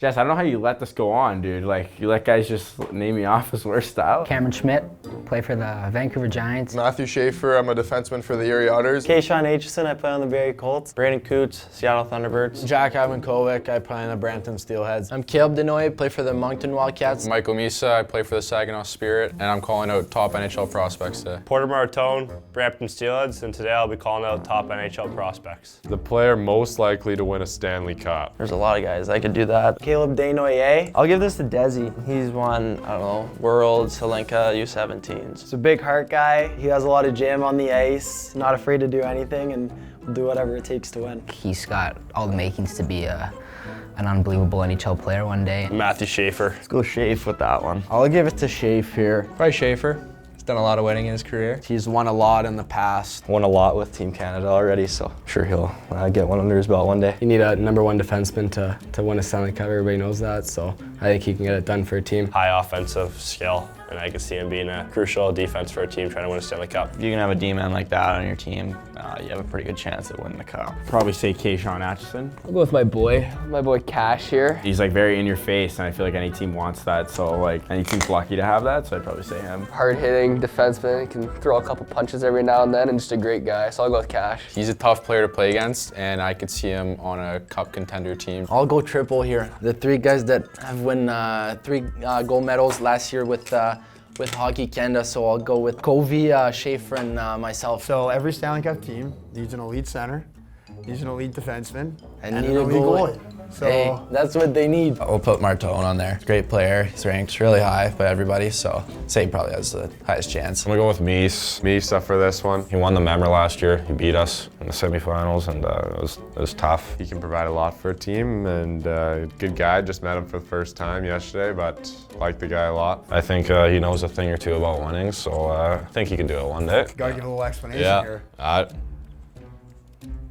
Jess, I don't know how you let this go on, dude. Like, you let guys just name me off as worst style. Cameron Schmidt, play for the Vancouver Giants. Matthew Schaefer, I'm a defenseman for the Erie Otters. Kayshawn Aitchison, I play on the Barrie Colts. Brandon Coots, Seattle Thunderbirds. Jack Ivankovic, I play on the Brampton Steelheads. I'm Caleb Denoy, play for the Moncton Wildcats. Michael Misa, I play for the Saginaw Spirit, and I'm calling out top NHL prospects today. Porter Martone, Brampton Steelheads, and today I'll be calling out top NHL prospects. The player most likely to win a Stanley Cup. There's a lot of guys that could do that. Caleb Desnoyers. I'll give this to Desi. He's won, I don't know, Worlds, Helenka, U17s. He's a big heart guy. He has a lot of jam on the ice, not afraid to do anything, and will do whatever it takes to win. He's got all the makings to be an unbelievable NHL player one day. Matthew Schaefer. Let's go Schaefer with that one. I'll give it to Schaefer here. Probably Schaefer. He's done a lot of winning in his career. He's won a lot in the past. Won a lot with Team Canada already, so I'm sure he'll get one under his belt one day. You need a #1 defenseman to win a Stanley Cup. Everybody knows that, so I think he can get it done for a team. High offensive skill, and I can see him being a crucial defense for a team trying to win a Stanley Cup. If you can have a D-man like that on your team, you have a pretty good chance at winning the cup. Probably say Kayshawn Aitchison. I'll go with my boy Cash here. He's like very in your face, and I feel like any team wants that. So like any team's lucky to have that. So I'd probably say him. Hard-hitting defenseman, he can throw a couple punches every now and then, and just a great guy. So I'll go with Cash. He's a tough player to play against, and I could see him on a cup contender team. I'll go triple here. The three guys that have won 3 gold medals last year with Hockey Canada, so I'll go with Covey, Schaefer, and myself. So every Stanley Cup team needs an elite center, needs an elite defenseman, and an need a elite goalie. So hey, that's what they need. We'll put Martone on there. Great player. He's ranked really high by everybody, so I'd say he probably has the highest chance. I'm gonna go with Misa for this one. He won the Member last year. He beat us in the semifinals, and it was tough. He can provide a lot for a team, and good guy. Just met him for the first time yesterday, but like the guy a lot. I think he knows a thing or two about winning, so I think he can do it one day. gotta give a little explanation here. I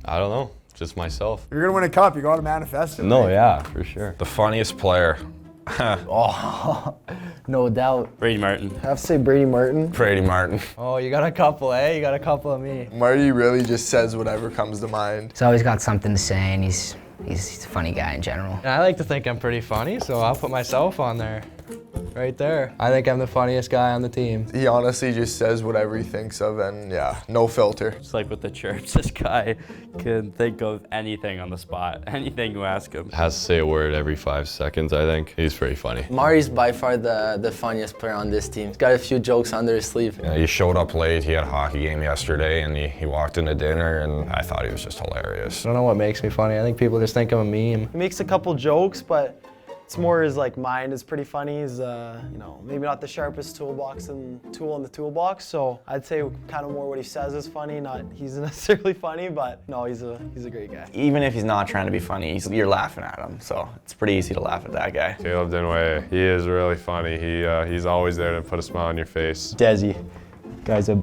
don't know. Just myself. If you're gonna win a cup, you gotta manifest it. No, right? yeah, for sure. The funniest player. Oh, no doubt. Brady Martin. I have to say Brady Martin. Brady Martin. Oh, you got a couple, eh? You got a couple of me. Marty really just says whatever comes to mind. He's always got something to say, and he's a funny guy in general. And I like to think I'm pretty funny, so I'll put myself on there. Right there. I think I'm the funniest guy on the team. He honestly just says whatever he thinks of, and yeah, no filter. It's like with the chirps, this guy can think of anything on the spot, anything you ask him. Has to say a word every 5 seconds, I think. He's pretty funny. Mari's by far the funniest player on this team. He's got a few jokes under his sleeve. Yeah, he showed up late. He had a hockey game yesterday, and he walked into dinner, and I thought he was just hilarious. I don't know what makes me funny. I think people just think I'm a meme. He makes a couple jokes, but it's more his mind is pretty funny. He's maybe not the sharpest tool in the toolbox. So I'd say kind of more what he says is funny. Not he's necessarily funny, but no, he's a great guy. Even if he's not trying to be funny, you're laughing at him, so it's pretty easy to laugh at that guy. Caleb Denoy, he is really funny. He's always there to put a smile on your face. Desi, guy's a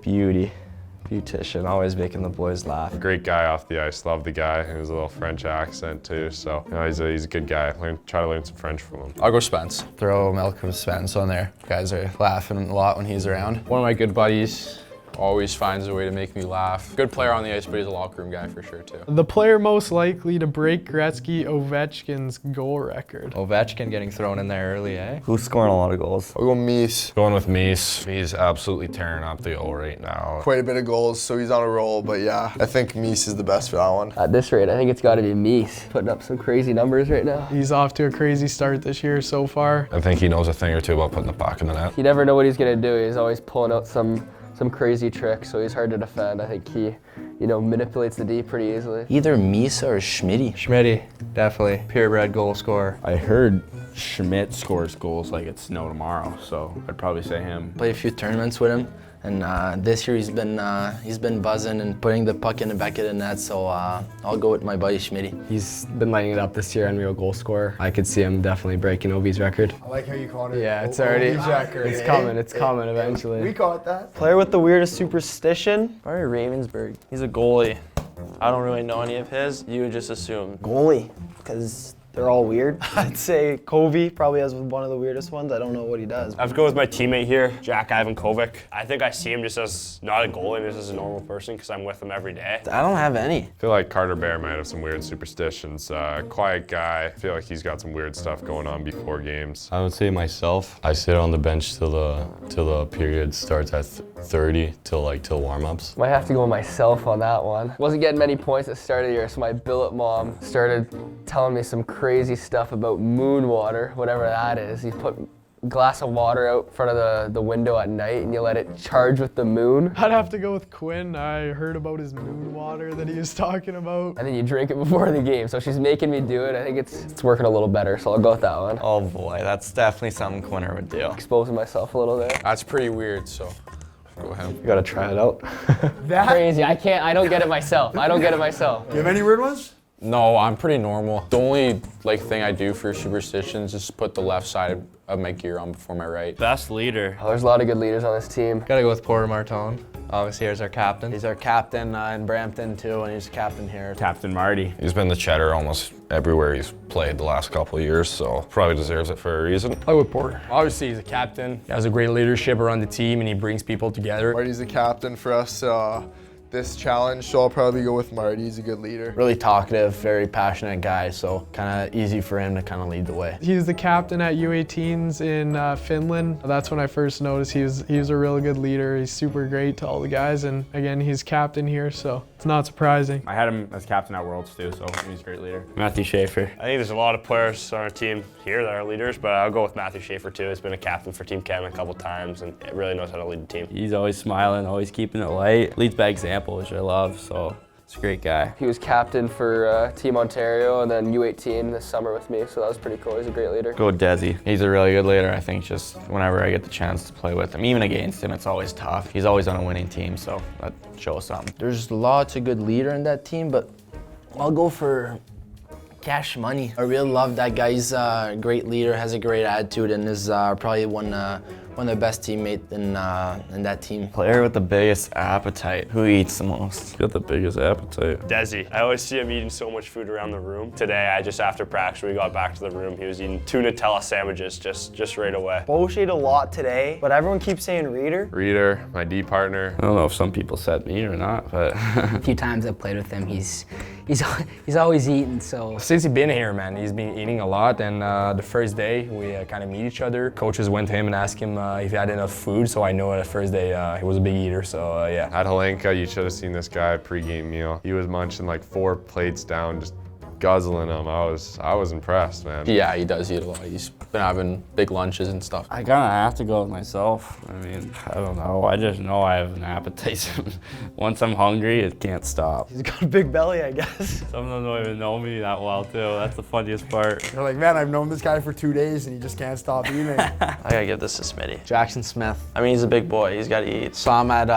beautician, always making the boys laugh. Great guy off the ice, love the guy. He has a little French accent too, so he's a good guy. Try to learn some French from him. I'll go Spence. Throw Malcolm Spence on there. Guys are laughing a lot when he's around. One of my good buddies. Always finds a way to make me laugh. Good player on the ice, but he's a locker room guy for sure too. The player most likely to break Gretzky Ovechkin's goal record. Ovechkin getting thrown in there early, eh? Who's scoring a lot of goals? I'll go Mies. Going with Mies. He's absolutely tearing up the O right now. Quite a bit of goals, so he's on a roll, but yeah, I think Mies is the best for that one. At this rate, I think it's gotta be Mies. Putting up some crazy numbers right now. He's off to a crazy start this year so far. I think he knows a thing or two about putting the puck in the net. You never know what he's gonna do. He's always pulling out some crazy tricks, so he's hard to defend. I think he, manipulates the D pretty easily. Either Misa or Schmitty. Schmitty, definitely. Purebred goal scorer. I heard Schmidt scores goals like it's no tomorrow, so I'd probably say him. Play a few tournaments with him, and this year he's been buzzing and putting the puck in the back of the net. So I'll go with my buddy Schmitty. He's been lighting it up this year, unreal goal scorer. I could see him definitely breaking Ovi's record. I like how you called it. Yeah, it's already, record, it's coming eventually. We caught that. Player with the weirdest superstition? Probably Ravensburg. He's a goalie. I don't really know any of his. You would just assume. Goalie, because they're all weird. I'd say Covey probably has one of the weirdest ones. I don't know what he does. I have to go with my teammate here, Jack Ivankovic. I think I see him just as not a goalie, just as a normal person because I'm with him every day. I don't have any. I feel like Carter Bear might have some weird superstitions. Quiet guy. I feel like he's got some weird stuff going on before games. I would say myself. I sit on the bench till the period starts at 30 till warm-ups. Might have to go with myself on that one. Wasn't getting many points at the start of the year, so my billet mom started telling me some crazy stuff about moon water, whatever that is. You put a glass of water out front of the window at night and you let it charge with the moon. I'd have to go with Quinn. I heard about his moon water that he was talking about. And then you drink it before the game. So she's making me do it. I think it's working a little better, so I'll go with that one. Oh boy, that's definitely something Quinner would do. Exposing myself a little bit. That's pretty weird, so go ahead. You gotta try it out. That crazy. I don't get it myself. I don't get it myself. You have any weird ones? No, I'm pretty normal. The only thing I do for superstitions is put the left side of my gear on before my right. Best leader. Oh, there's a lot of good leaders on this team. Gotta go with Porter Martone. Obviously, here's our captain. He's our captain in Brampton too, and he's captain here. Captain Marty. He's been the cheddar almost everywhere he's played the last couple of years, so probably deserves it for a reason. I would Porter. Obviously, he's a captain. He has a great leadership around the team, and he brings people together. Marty's the captain for us this challenge, so I'll probably go with Marty. He's a good leader. Really talkative, very passionate guy, so kind of easy for him to kind of lead the way. He's the captain at U18s in Finland. That's when I first noticed he was a really good leader. He's super great to all the guys, and again, he's captain here, so it's not surprising. I had him as captain at Worlds too, so he's a great leader. Matthew Schaefer. I think there's a lot of players on our team here that are leaders, but I'll go with Matthew Schaefer too. He's been a captain for Team Canada a couple times and really knows how to lead the team. He's always smiling, always keeping it light. Leads by example, which I love, so it's a great guy. He was captain for Team Ontario and then U18 this summer with me, so that was pretty cool. He's a great leader. Go with Desi. He's a really good leader. I think just whenever I get the chance to play with him, even against him, it's always tough. He's always on a winning team, so that shows something. There's lots of good leader in that team, but I'll go for Cash Money. I really love that guy. He's a great leader, has a great attitude, and is probably one of the best teammates in that team. Player with the biggest appetite. Who eats the most? Got the biggest appetite. Desi. I always see him eating so much food around the room. Today, after practice, when we got back to the room, he was eating 2 Nutella sandwiches just right away. Bosch ate a lot today, but everyone keeps saying Reader. Reader, my D partner. I don't know if some people said me or not, but A few times I've played with him, he's always eating, so. Since he's been here, man, he's been eating a lot, and the first day we kind of meet each other. Coaches went to him and asked him if he had enough food, so I know the first day he was a big eater, so yeah. At Helenka, you should have seen this guy pre-game meal. He was munching like 4 plates down, just guzzling them. I was impressed, man. Yeah, he does eat a lot. He's been having big lunches and stuff. I kind of have to go with myself. I mean, I don't know. I just know I have an appetite. Once I'm hungry, it can't stop. He's got a big belly, I guess. Some of them don't even know me that well, too. That's the funniest part. They're like, man, I've known this guy for 2 days and he just can't stop eating. I gotta give this to Smitty. Jackson Smith. I mean, he's a big boy. He's gotta eat. Saw him at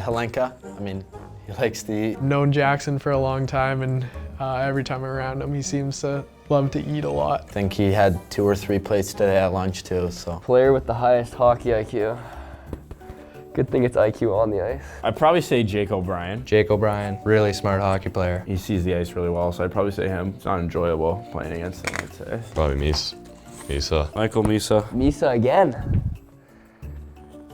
Helenka. I mean, he likes to eat. Known Jackson for a long time, and every time I'm around him, he seems to love to eat a lot. I think he had 2 or 3 plates today at lunch too, so. Player with the highest hockey IQ. Good thing it's IQ on the ice. I'd probably say Jake O'Brien. Jake O'Brien, really smart hockey player. He sees the ice really well, so I'd probably say him. It's not enjoyable playing against him, I'd say. Probably Misa. Michael Misa. Misa again.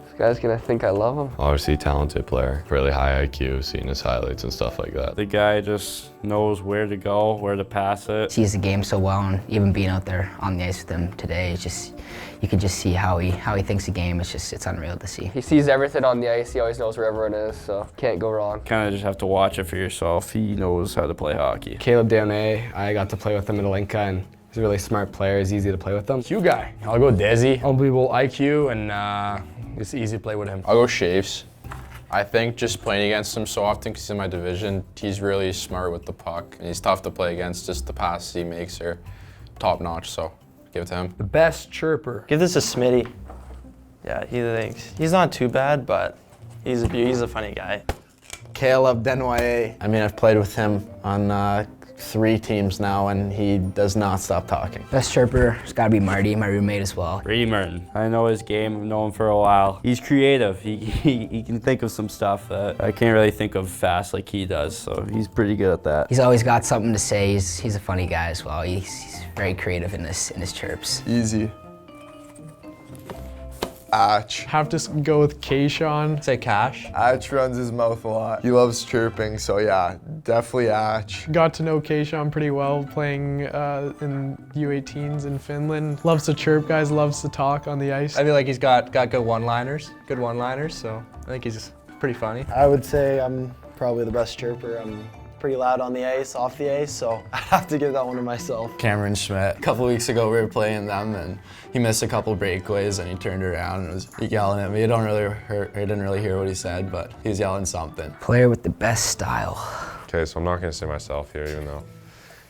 This guy's gonna think I love him. Obviously talented player, really high IQ, seeing his highlights and stuff like that. The guy just knows where to go, where to pass it. Sees the game so well, and even being out there on the ice with him today, it's just, you can just see how he thinks the game. It's unreal to see. He sees everything on the ice. He always knows where everyone is, so can't go wrong. Kind of just have to watch it for yourself. He knows how to play hockey. Caleb Dionne, I got to play with him at Helenka, and he's a really smart player. He's easy to play with him. Q guy. I'll go Desi. Unbelievable IQ, and it's easy to play with him. I'll go Shaves. I think just playing against him so often because he's in my division, he's really smart with the puck, and he's tough to play against. Just the passes he makes are top notch, so give it to him. The best Chirper. Give this to Smitty. Yeah, he's not too bad, but he's a funny guy. Caleb Denoyer. I mean, I've played with him on a 3 teams now, and he does not stop talking. Best chirper, it's gotta be Marty, my roommate as well. Brady Martin. I know his game, I've known him for a while. He's creative. He can think of some stuff that I can't really think of fast like he does, so he's pretty good at that. He's always got something to say. He's a funny guy as well. He's very creative in his chirps. Easy. Atch. Have to go with Kayshawn. Say Cash. Atch runs his mouth a lot. He loves chirping, so yeah, definitely Atch. Got to know Kayshawn pretty well playing in U18s in Finland. Loves to chirp guys, loves to talk on the ice. I feel like he's got good one-liners, so I think he's pretty funny. I would say I'm probably the best chirper. I'm pretty loud on the ice, off the ice, so I'd have to give that one to myself. Cameron Schmidt. A couple weeks ago we were playing them and he missed a couple breakaways and he turned around and was yelling at me. I didn't really hear what he said, but he was yelling something. Player with the best style. Okay, so I'm not gonna say myself here, even though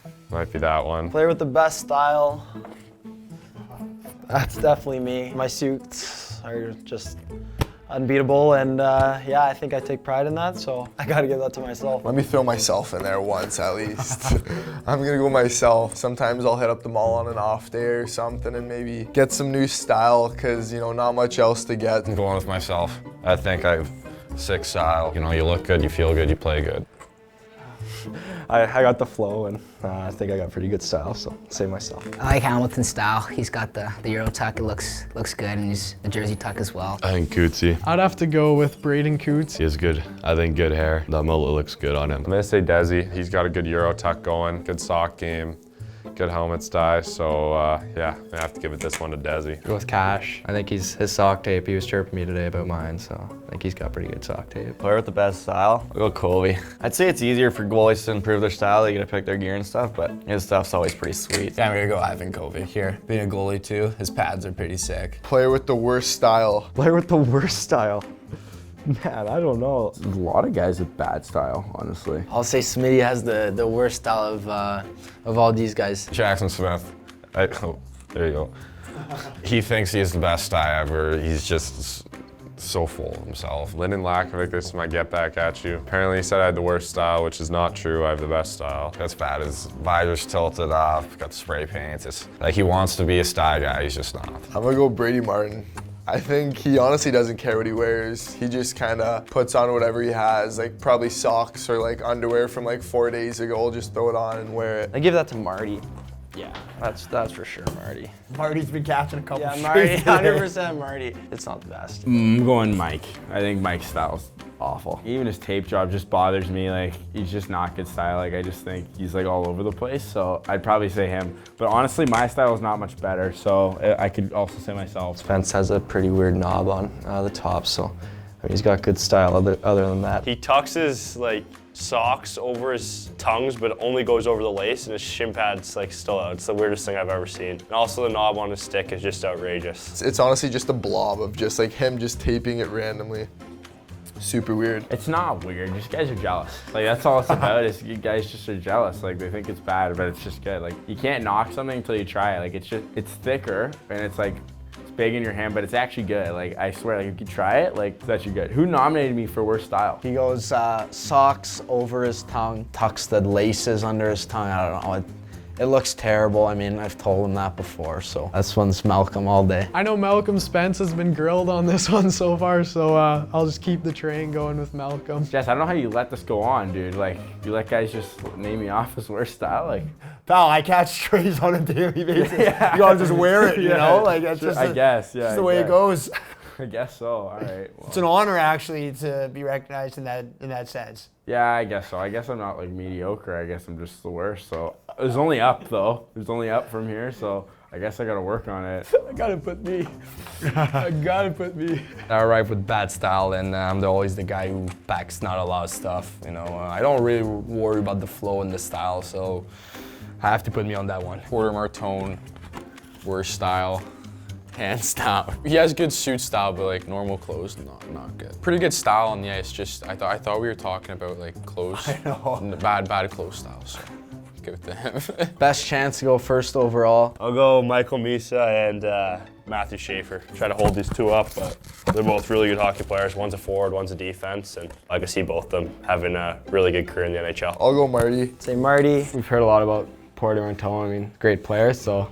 it might be that one. Player with the best style. That's definitely me. My suits are just unbeatable, and yeah, I think I take pride in that, so I gotta give that to myself. Let me throw myself in there once at least. I'm gonna go myself. Sometimes I'll hit up the mall on an off day or something and maybe get some new style, because, you know, not much else to get. I'm going with myself. I think I have sick style. You know, you look good, you feel good, you play good. I got the flow, and I think I got pretty good style, so say myself. I like Hamilton's style. He's got the Euro tuck. It looks good, and he's the jersey tuck as well. I think Cootsy. I'd have to go with Braden Coots. He has good, I think, good hair. That mullet looks good on him. I'm gonna say Desi. He's got a good Euro tuck going, good sock game, good helmet style, so yeah, I have to give it this one to Desi. Go with Cash. I think his sock tape, he was chirping me today about mine, so I think he's got pretty good sock tape. Player with the best style? I'll go Colby. I'd say it's easier for goalies to improve their style. They get to pick their gear and stuff, but his stuff's always pretty sweet. Yeah, I'm gonna go Ivan Kovic here. Being a goalie too, his pads are pretty sick. Player with the worst style. Player with the worst style. Man, I don't know. There's a lot of guys with bad style, honestly. I'll say Smitty has the worst style of all these guys. Jackson Smith. Oh, there you go. He thinks he has the best style ever. He's just so full of himself. Lyndon Lakovic, this is my get back at you. Apparently he said I had the worst style, which is not true. I have the best style. That's bad. His visor's tilted off, got the spray paints. It's like he wants to be a style guy, he's just not. I'm gonna go Brady Martin. I think he honestly doesn't care what he wears. He just kind of puts on whatever he has, like probably socks or like underwear from like 4 days ago. Just throw it on and wear it. I give that to Marty. Yeah, that's for sure, Marty. Marty's been catching a couple. Yeah, Marty, 100% Marty. It's not the best. I'm going Mike. I think Mike's style's awful. Even his tape job just bothers me. Like, he's just not good style. Like, I just think he's like all over the place. So I'd probably say him. But honestly, my style is not much better. So I could also say myself. Spence has a pretty weird knob on the top, so I mean, he's got good style other than that. He tucks his like socks over his tongues, but only goes over the lace, and his shin pad's like still out. It's the weirdest thing I've ever seen. And also the knob on his stick is just outrageous. It's honestly just a blob of just like him just taping it randomly. Super weird. It's not weird, just guys are jealous. Like, that's all it's about, is you guys just are jealous. Like, they think it's bad, but it's just good. Like, you can't knock something until you try it. Like, it's thicker, and it's like, it's big in your hand, but it's actually good. Like, I swear, like, if you try it, like, it's actually good. Who nominated me for worst style? He goes socks over his tongue, tucks the laces under his tongue. I don't know. It looks terrible. I mean, I've told him that before, so this one's Malcolm all day. I know Malcolm Spence has been grilled on this one so far, so I'll just keep the train going with Malcolm. Jess, I don't know how you let this go on, dude. Like, you let guys just name me off as worst style? Like, pal, I catch strays on a daily basis. Yeah. You gotta just wear it, you know? Like, that's just just the way it goes. I guess so, all right. Well. It's an honor, actually, to be recognized in that sense. Yeah, I guess so. I guess I'm not like mediocre. I guess I'm just the worst. So there's only up though. There's only up from here. So I guess I gotta work on it. I gotta put me. I gotta put me. I arrive with bad style, and I'm always the guy who packs not a lot of stuff. You know, I don't really worry about the flow and the style, so I have to put me on that one. Porter Martone, worst style. Hands down. He has good suit style, but like normal clothes, not good. Pretty good style on the ice. Just I thought we were talking about like clothes. I know. Bad clothes style. So give it to him. Best chance to go first overall. I'll go Michael Misa and Matthew Schaefer. Try to hold these two up, but they're both really good hockey players. One's a forward, one's a defense, and I can see both of them having a really good career in the NHL. I'll go Marty. Say Marty. We've heard a lot about Porter and Tone. I mean, great players, so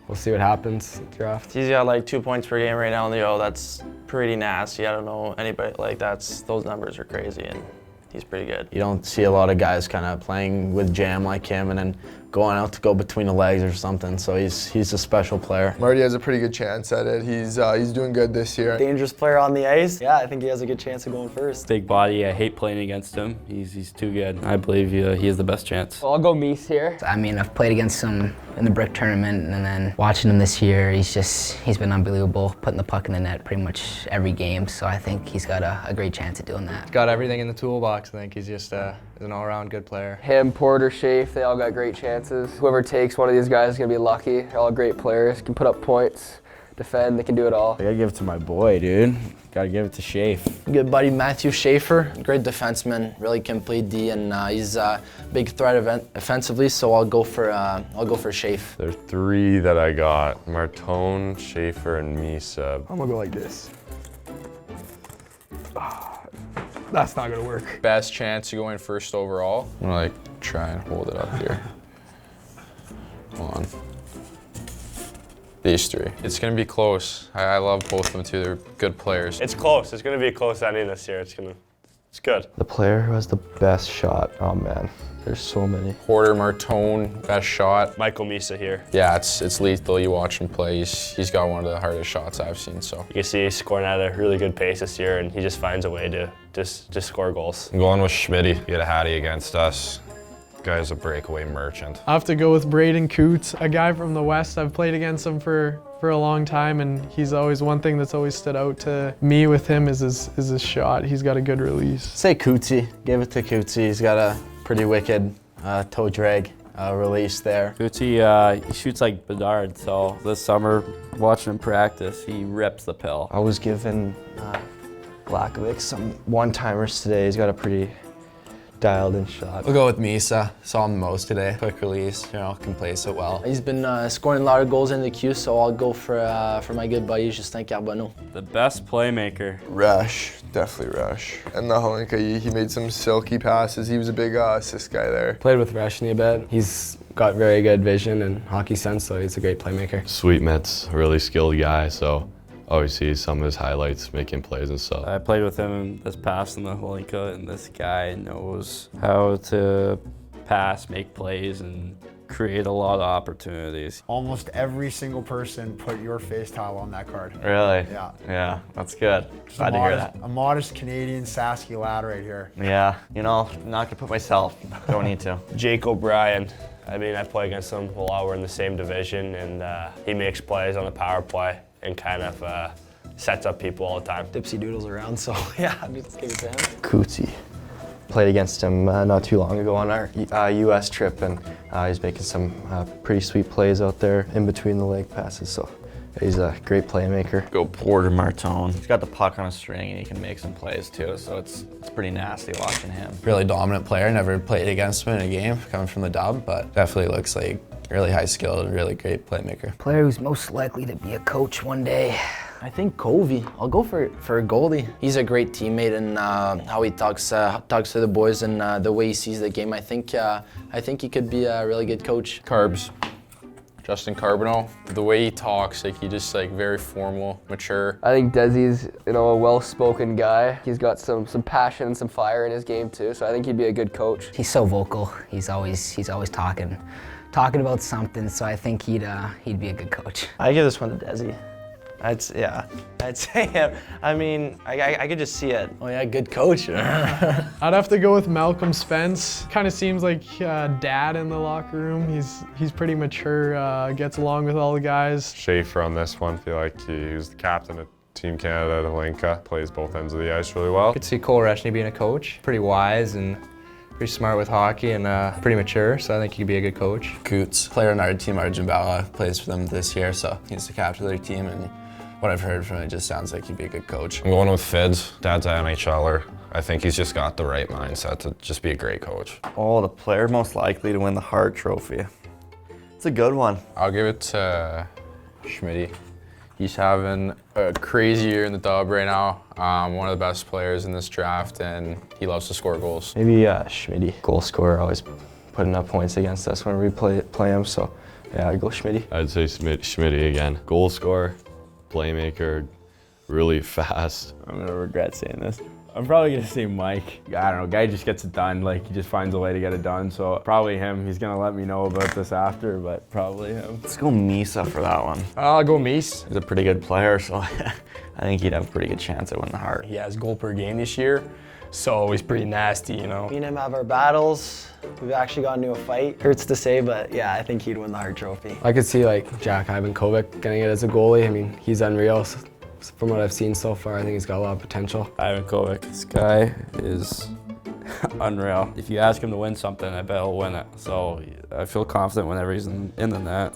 we'll see what happens in the draft. He's got like 2 points per game right now in the O. That's pretty nasty. I don't know anybody like those numbers are crazy, and he's pretty good. You don't see a lot of guys kind of playing with jam like him and then going out to go between the legs or something. So he's a special player. Marty has a pretty good chance at it. He's doing good this year. Dangerous player on the ice. Yeah, I think he has a good chance of going first. Big body. I hate playing against him. He's too good. I believe he has the best chance. Well, I'll go Mies here. I mean, I've played against him in the brick tournament, and then watching him this year, he's been unbelievable, putting the puck in the net pretty much every game. So I think he's got a great chance of doing that. Got everything in the toolbox. I think he's just an all-around good player. Him, Porter, Schaefer, they all got great chances. Whoever takes one of these guys is going to be lucky. They're all great players, can put up points, defend, they can do it all. I gotta give it to my boy, dude. Gotta give it to Schaefer. Good buddy Matthew Schaefer, great defenseman, really complete D, and he's a big threat offensively. So I'll go for Schaefer. There are three that I got: Martone, Schaefer, and Misa. I'm gonna go like this. That's not gonna work. Best chance of going first overall. I'm gonna like try and hold it up here. Hold on. These three. It's gonna be close. I love both of them too. They're good players. It's close. It's going to be a close ending this year. It's good. The player who has the best shot. Oh man, there's so many. Porter, Martone, best shot. Michael Misa here. Yeah, it's lethal. You watch him play. He's got one of the hardest shots I've seen. So you can see he's scoring at a really good pace this year, and he just finds a way to just score goals. I'm going with Schmitty. He had a hattie against us. Guy's a breakaway merchant. I have to go with Braden Coots, a guy from the West. I've played against him for a long time, and he's always one thing that's always stood out to me with him is his shot. He's got a good release. Say Cootsy. Give it to Cootsy. He's got a pretty wicked toe drag release there. Cootsy, he shoots like Bedard, so this summer, watching him practice, he rips the pill. I was giving Blakovic some one-timers today. He's got a pretty dialed in shot. We'll go with Misa. Saw him the most today. Quick release, can place it well. He's been scoring a lot of goals in the queue, so I'll go for my good buddy, Justin Carbonneau. The best playmaker. Rush, definitely Rush. And the Holinka, he made some silky passes. He was a big assist guy there. Played with Reshny a bit. He's got very good vision and hockey sense, so he's a great playmaker. Sweet Mitts, a really skilled guy, so always see some of his highlights making plays and stuff. I played with him this past in the Holinka, and this guy knows how to pass, make plays, and create a lot of opportunities. Almost every single person put your face towel on that card. Really? Yeah. Yeah, that's good. Just Glad to hear that. A modest Canadian Sasky lad right here. Yeah, not gonna put myself. Don't need to. Jake O'Brien. I mean, I play against him a lot. We're in the same division, and he makes plays on the power play and kind of sets up people all the time. Dipsy doodles around, so yeah, let's give it to him. Cootsy. Played against him not too long ago on our US trip, and he's making some pretty sweet plays out there in between the leg passes, so he's a great playmaker. Go Porter Martone. He's got the puck on a string and he can make some plays too, so it's pretty nasty watching him. Really dominant player, never played against him in a game, coming from the dub, but definitely looks like really high skilled, really great playmaker. Player who's most likely to be a coach one day. I think Covey. I'll go for a goalie. He's a great teammate, and how he talks to the boys and the way he sees the game. I think he could be a really good coach. Carbs. Justin Carbonneau, the way he talks, he just very formal, mature. I think Desi's, a well-spoken guy. He's got some passion and some fire in his game too, so I think he'd be a good coach. He's so vocal. He's always talking about something, so I think he'd be a good coach. I give this one to Desi. I'd say him. I mean, I could just see it. Oh yeah, good coach. I'd have to go with Malcolm Spence. Kind of seems like dad in the locker room. He's pretty mature, gets along with all the guys. Schaefer on this one, feel like he's the captain of Team Canada at Holinka, plays both ends of the ice really well. I could see Cole Reshny being a coach. Pretty wise and pretty smart with hockey and pretty mature, so I think he could be a good coach. Coots, player on our team, Arjun Bala, plays for them this year, so he's the captain of their team and what I've heard from it, it just sounds like he'd be a good coach. I'm going with Fids. Dad's an NHLer. I think he's just got the right mindset to just be a great coach. Oh, the player most likely to win the Hart Trophy. It's a good one. I'll give it to Schmitty. He's having a crazy year in the dub right now. One of the best players in this draft, and he loves to score goals. Maybe Schmitty, goal scorer, always putting up points against us when we play him. So yeah, I'd go Schmitty. I'd say Schmitty again. Goal scorer, playmaker, really fast. I'm gonna regret saying this. I'm probably gonna say Mike. I don't know, guy just gets it done. Like, he just finds a way to get it done. So probably him. He's gonna let me know about this after, but probably him. Let's go Misa for that one. I'll go Mies. He's a pretty good player, so I think he'd have a pretty good chance at winning the Hart. He has goal per game this year, so he's pretty nasty, you know. Me and him have our battles. We've actually gotten into a fight. Hurts to say, but yeah, I think he'd win the Hart Trophy. I could see like Jack Ivankovic getting it as a goalie. I mean, he's unreal. From what I've seen so far, I think he's got a lot of potential. Ivankovic, this guy is unreal. If you ask him to win something, I bet he'll win it. So I feel confident whenever he's in the net.